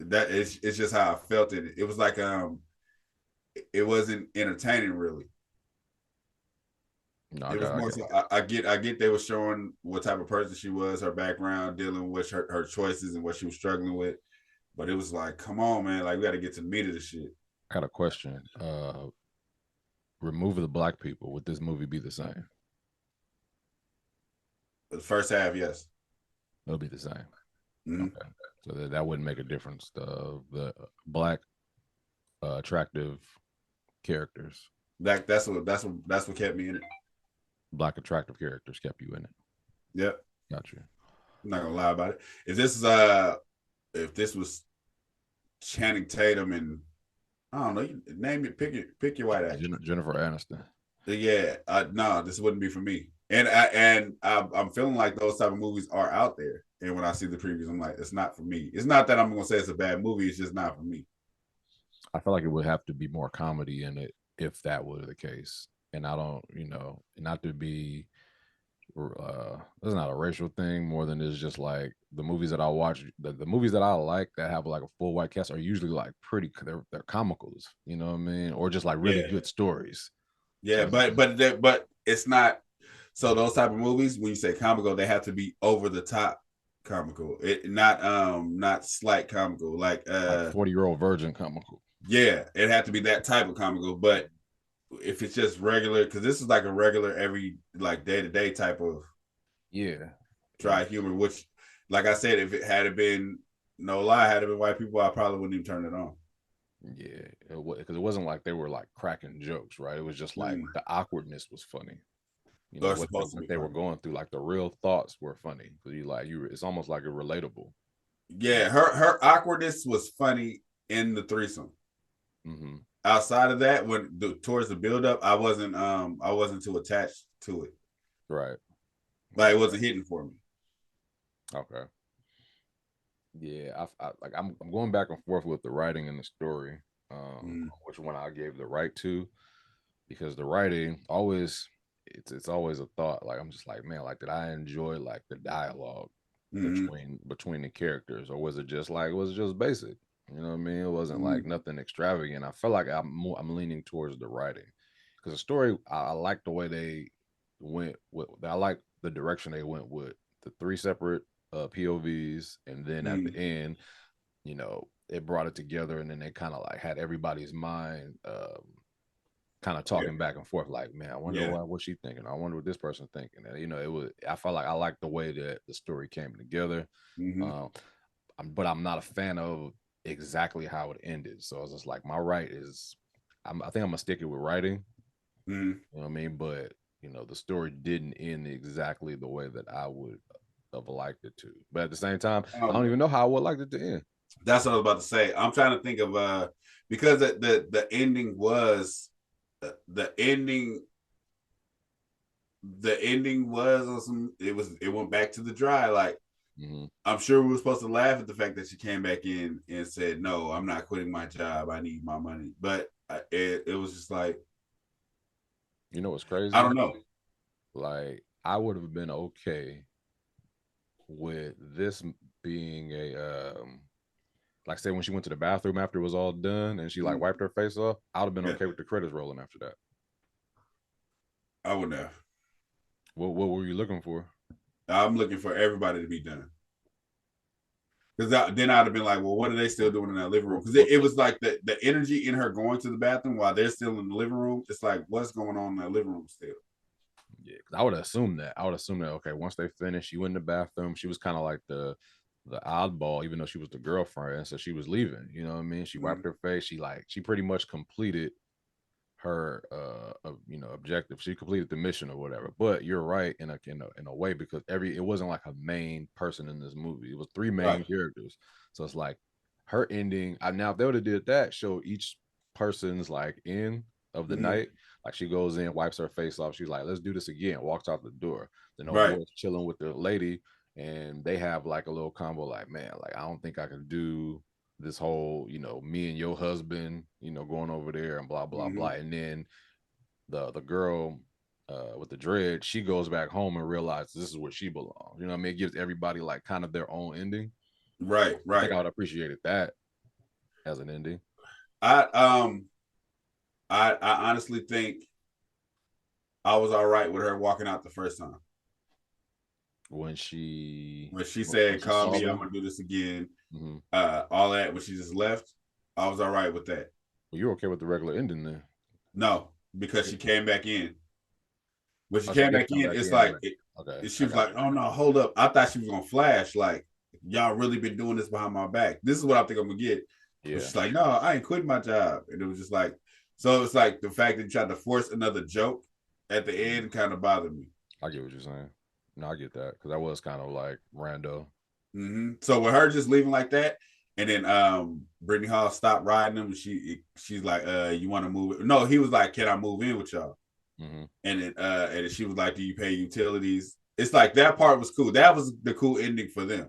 That it's just how I felt it. It was like it wasn't entertaining really. No, it was more so I get they were showing what type of person she was, her background, dealing with her choices and what she was struggling with. But it was like, come on, man, like we gotta get to the meat of the shit. I got a question. Remove the black people, would this movie be the same? The first half, yes. It'll be the same. Okay. So that wouldn't make a difference. The black attractive characters. That's what kept me in it. Black attractive characters kept you in it. Yep. Got you. I'm not gonna lie about it. If this was Channing Tatum and I don't know, name it, pick your white actor. Jennifer Aniston. Yeah, no, this wouldn't be for me. And I'm feeling like those type of movies are out there. And when I see the previews, I'm like, it's not for me. It's not that I'm gonna say it's a bad movie. It's just not for me. I feel like it would have to be more comedy in it if that were the case. And I don't, not to be. This is not a racial thing more than it's just like the movies that I watch, the movies that I like that have like a full white cast are usually like they're comicals, you know what I mean, or just like really good stories. Yeah, so, but it's not. So those type of movies, when you say comical, they have to be over the top comical. It not slight comical, like 40-Year-Old Virgin comical. Yeah, it had to be that type of comical, but. If it's just regular, because this is like a regular every like day-to-day type of dry humor, which like I said, if it had been no lie, had it been white people, I probably wouldn't even turn it on. Yeah, because it wasn't like they were like cracking jokes, right? It was just like the awkwardness was funny. You know They're what supposed to be they were funny. going through, like the real thoughts were funny because it's almost like a relatable. Yeah, her awkwardness was funny in the threesome. Mm-hmm. Outside of that, towards the build up, I wasn't too attached to it. Right. Like it wasn't hitting for me. Okay. Yeah, I'm going back and forth with the writing and the story, which one I gave the right to, because the writing always it's always a thought. Like I'm just like, man, like did I enjoy like the dialogue between the characters, or was it just basic? You know what I mean? It wasn't like nothing extravagant. I felt like I'm leaning towards the writing, because the story I like the way they went with. I like the direction they went with the 3 separate POVs, and then at the end, you know, it brought it together, and then they kind of like had everybody's mind kind of talking back and forth, like, man, I wonder what she's thinking. I wonder what this person's thinking. And, you know, I felt like I liked the way that the story came together. But I'm not a fan of exactly how it ended. So it's just like my right is, I think I'm gonna stick it with writing. You know what I mean? But you know, the story didn't end exactly the way that I would have liked it to. But at the same time, I don't even know how I would like it to end. That's what I was about to say. I'm trying to think of because the ending was the ending was on some, it went back to the dry. Like I'm sure we were supposed to laugh at the fact that she came back in and said, no, I'm not quitting my job, I need my money. But it was just like, you know what's crazy? I don't know. Like I would have been okay with this being a like say when she went to the bathroom after it was all done and she like wiped her face off, I would have been okay with the credits rolling after that. I wouldn't have. What were you looking for? I'm looking for everybody to be done. Because then I'd have been like, well, what are they still doing in that living room? Because it was like the energy in her going to the bathroom while they're still in the living room. It's like, what's going on in that living room still? Yeah, because I would assume that. Okay, once they finished, she went in the bathroom. She was kind of like the oddball, even though she was the girlfriend, so she was leaving. You know what I mean? She wiped her face. She pretty much completed her objective. She completed the mission or whatever. But you're right in a way, because it wasn't like a main person in this movie. It was 3 main characters. So it's like her ending. Now if they would have did that, show each person's like end of the night. Like she goes in, wipes her face off. She's like, let's do this again. Walks out the door. Then old boy's chilling with the lady, and they have like a little combo. Like, man, like I don't think I can do this whole, you know, me and your husband, you know, going over there and blah blah blah. And then the girl with the dread, she goes back home and realizes this is where she belongs. You know what I mean? It gives everybody like kind of their own ending. Right. I think I would have appreciated that as an ending. I honestly think I was all right with her walking out the first time. When she said, call me, I'm gonna do this again. All that, when she just left, I was all right with that. Well, you're okay with the regular ending then? No, because she came back in. When she came back in, it's like she was like, oh no, hold up. I thought she was gonna flash, like, y'all really been doing this behind my back. This is what I think I'm gonna get. Yeah. She's like, no, I ain't quitting my job. And it was just like, so it's like the fact that you tried to force another joke at the end kind of bothered me. I get what you're saying. No, I get that, because that was kind of like rando. So with her just leaving like that, and then Brittany Hall stopped riding him, and she's like, you want to move it? No, he was like, can I move in with y'all? And then she was like, do you pay utilities? It's like that part was cool. That was the cool ending for them.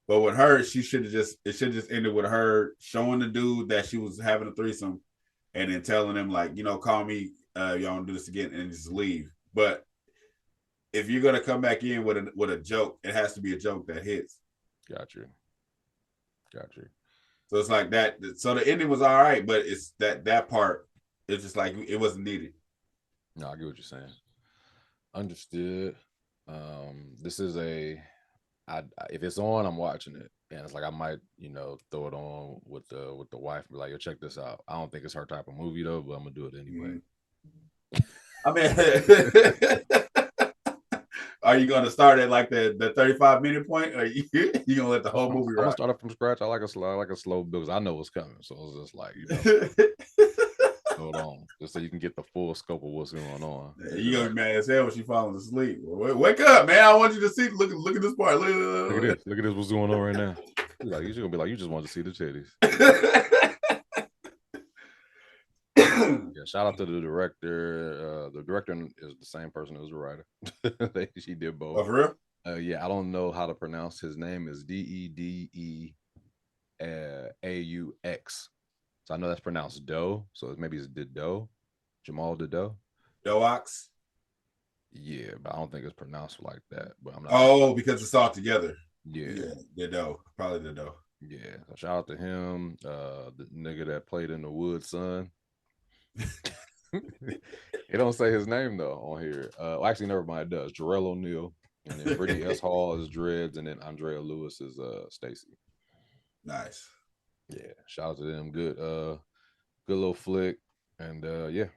But with her, it should have just ended with her showing the dude that she was having a threesome, and then telling him like, you know, call me, y'all want to do this again, and just leave. But if you're gonna come back in with a joke, it has to be a joke that hits. Got you. So it's like that. So the ending was all right, but it's that part. It's just like it wasn't needed. No, I get what you're saying. Understood. This is if it's on, I'm watching it, and it's like I might, you know, throw it on with the wife, and be like, yo, check this out. I don't think it's her type of movie though, but I'm gonna do it anyway. I mean, are you gonna start at like the 35-minute point, or you gonna let the whole movie I'm gonna ride? start up from scratch. I like a slow build because I know what's coming. So it's just like, you know, hold on, just so you can get the full scope of what's going on. You gonna be mad as hell when she falls asleep. Wake up, man! I want you to see. Look at this part. Look at this. Look at this. What's going on right now? Like you're gonna be like, you just want to see the titties. Yeah, shout out to the director. The director is the same person as the writer. She did both. Oh, for real? Yeah, I don't know how to pronounce his name. Is Dedeaux. So I know that's pronounced Doe. So maybe it's Dido, Jamal Dido. Doax. Yeah, but I don't think it's pronounced like that. But I'm not. Oh, because it's all together. Yeah, Dido, probably Dido. Yeah, so shout out to him. The nigga that played in The Wood, son. It don't say his name though on here. Well, actually, never mind. It does. Jarrell O'Neal, and then Brittany S. Hall is Dreads, and then Andrea Lewis is Stacy. Nice. Yeah, shout out to them. Good little flick, and yeah,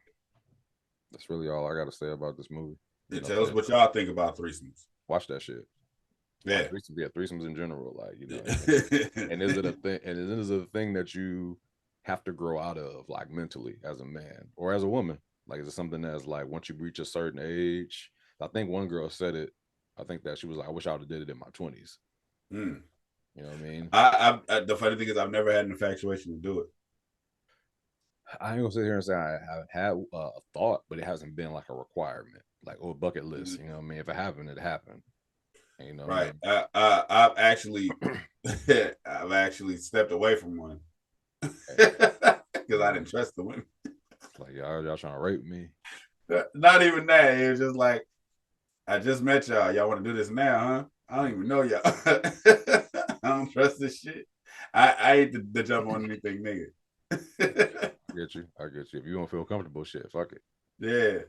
that's really all I got to say about this movie. Yeah, tell us what y'all think about threesomes. Watch that shit. Yeah, threesomes in general, like, you know. And is it a thing? And is it a thing that you have to grow out of, like, mentally as a man or as a woman? Like, is it something that's like once you reach a certain age? I think one girl said it. I think that she was like, "I wish I would have did it in my 20s." Mm. You know what I mean? I the funny thing is, I've never had an infatuation to do it. I ain't gonna sit here and say I have had a thought, but it hasn't been like a requirement, like a bucket list. You know what I mean? If it happened, it happened. You know, right? I've actually, I've actually stepped away from one because I didn't trust the women. Like y'all trying to rape me? Not even that. It was just like, I just met y'all. Y'all want to do this now, huh? I don't even know y'all. I don't trust this shit. I hate to jump on anything nigga. I get you. If you don't feel comfortable, shit, fuck it. Yeah.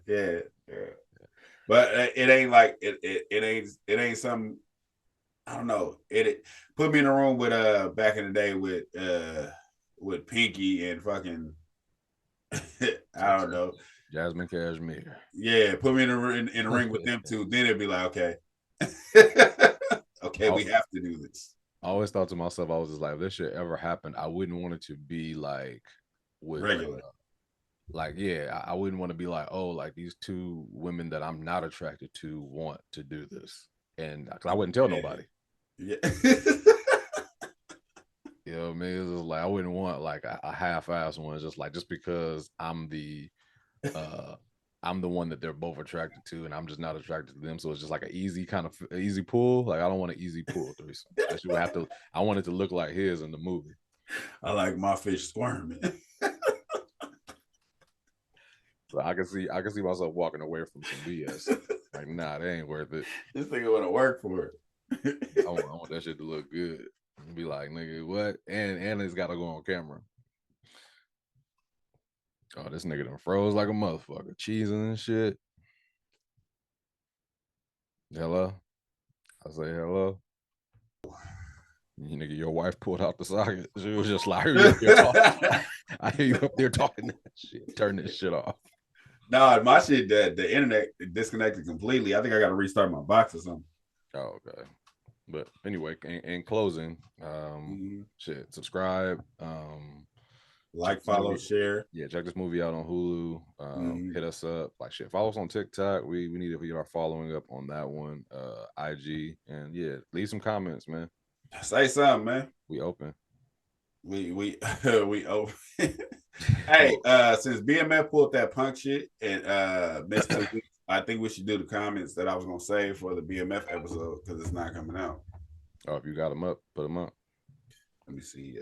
But it ain't like it ain't something. I don't know. It put me in a room with back in the day with Pinky and fucking I don't know, Jasmine Cashmere. Yeah, put me in a ring with them two. Then it'd be like, okay, okay, we have to do this. I always thought to myself, I was just like, if this shit ever happened, I wouldn't want it to be like with regular. Like, yeah, I wouldn't want to be like, oh, like these two women that I'm not attracted to want to do this, and cause I wouldn't tell nobody. Yeah. You know what I mean? It's just like I wouldn't want like a half-ass one, just because I'm the one that they're both attracted to, and I'm just not attracted to them. So it's just like an easy pull. Like I don't want an easy pull threesome. I want it to look like his in the movie. I like my fish squirming. So I can see myself walking away from some BS. Like, nah, that ain't worth it. This nigga want to work for it. I want that shit to look good. And be like, nigga, what? And it's got to go on camera. Oh, this nigga done froze like a motherfucker. Cheesing and shit. Hello? I say hello. You nigga, your wife pulled out the socket. She was just like, I hear you up there talking that shit. Turn this shit off. No, my shit, the internet disconnected completely. I think I got to restart my box or something. Oh, okay. But anyway, in closing, shit, subscribe, like, follow, share. Yeah, check this movie out on Hulu. Hit us up, like shit. Follow us on TikTok. We need to get our following up on that one. IG, and yeah, leave some comments, man. Say something, man. We open. We open. Hey, since BMF pulled that punk shit and missed 2 weeks, I think we should do the comments that I was gonna save for the BMF episode because it's not coming out. Oh, if you got them up, put them up. Let me see.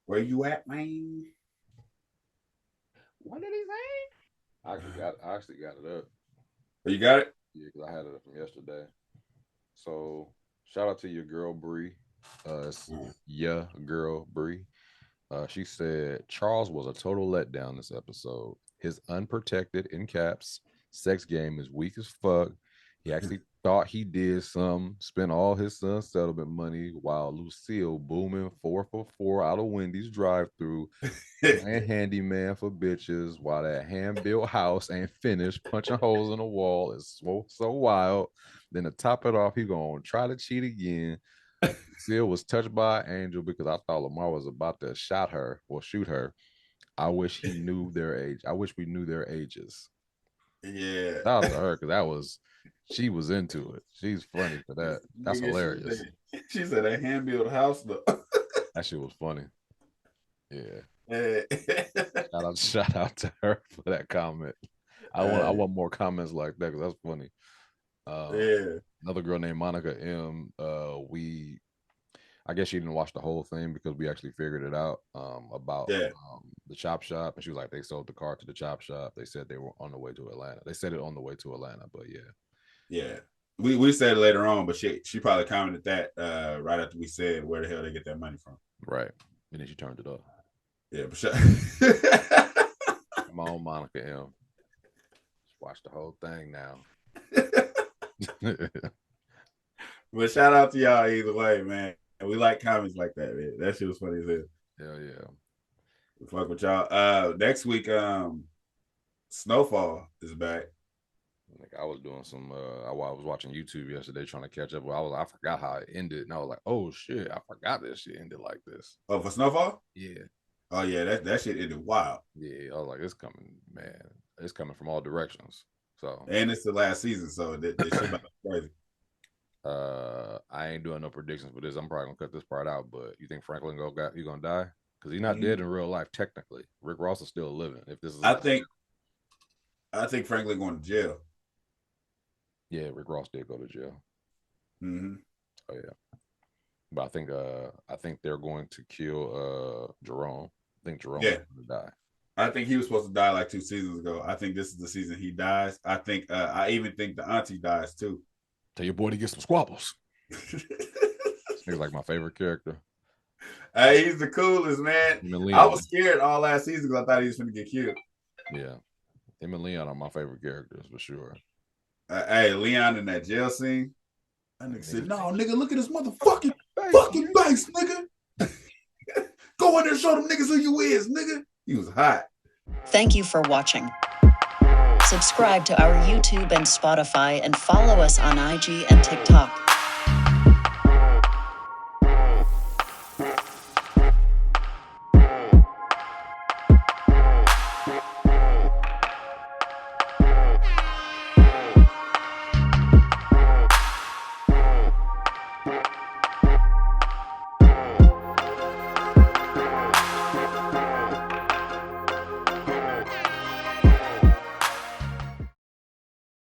Where you at, man? What did he say? I actually got it up. Oh, you got it? Yeah, because I had it up from yesterday. So shout out to your girl Bree. Yeah, girl Bree. She said Charles was a total letdown this episode. His unprotected, in caps, sex game is weak as fuck. He actually thought he did some, spent all his son's settlement money while Lucille booming 4 for $4 out of Wendy's drive-through, playing handyman for bitches while that hand-built house ain't finished, punching holes in the wall is so wild. Then to top it off, he gonna try to cheat again. Lucille was touched by an angel because I thought Lamar was about to shoot her. I wish he knew their age. I wish we knew their ages. Yeah. Shout out to her because she was into it. She's funny for that. That's hilarious. She said a hand-built house though. That shit was funny. Yeah. Yeah. Shout out to her for that comment. I want more comments like that because that's funny. Another girl named Monica M. I guess she didn't watch the whole thing because we actually figured it out about the chop shop, and she was like, they sold the car to the chop shop. They said they were on the way to Atlanta. They said it on the way to Atlanta, but yeah. We said it later on, but she probably commented that right after we said where the hell they get that money from. Right, and then she turned it up. Yeah, but come on, Monica M. Just watch the whole thing now. But shout out to y'all either way, man. We like comments like that, man. That shit was funny as hell. Hell yeah. Fuck with y'all. Next week, Snowfall is back. Like I was doing some I was watching YouTube yesterday trying to catch up. I forgot how it ended, and I was like, oh shit, I forgot this shit ended like this. Oh, for Snowfall? Yeah. Oh yeah, that shit ended wild. Yeah, I was like, it's coming, man. It's coming from all directions. So and it's the last season, so that shit about to be crazy. I ain't doing no predictions for this. I'm probably gonna cut this part out, but you think Franklin gonna die? Because he's not dead in real life, technically. Rick Ross is still living. If this is I think Franklin going to jail. Yeah, Rick Ross did go to jail. Mm-hmm. Oh yeah. But I think they're going to kill Jerome. I think Jerome is going to die. I think he was supposed to die like 2 seasons ago. I think this is the season he dies. I think I even think the auntie dies too. Tell your boy to get some squabbles. He's like my favorite character. Hey, he's the coolest, man. I was scared all last season because I thought he was going to get killed. Yeah. Him and Leon are my favorite characters for sure. Hey, Leon in that jail scene. That nigga said, no, nigga, look at this motherfucking fucking base, nigga. Go in there and show them niggas who you is, nigga. He was hot. Thank you for watching. Subscribe to our YouTube and Spotify and follow us on IG and TikTok.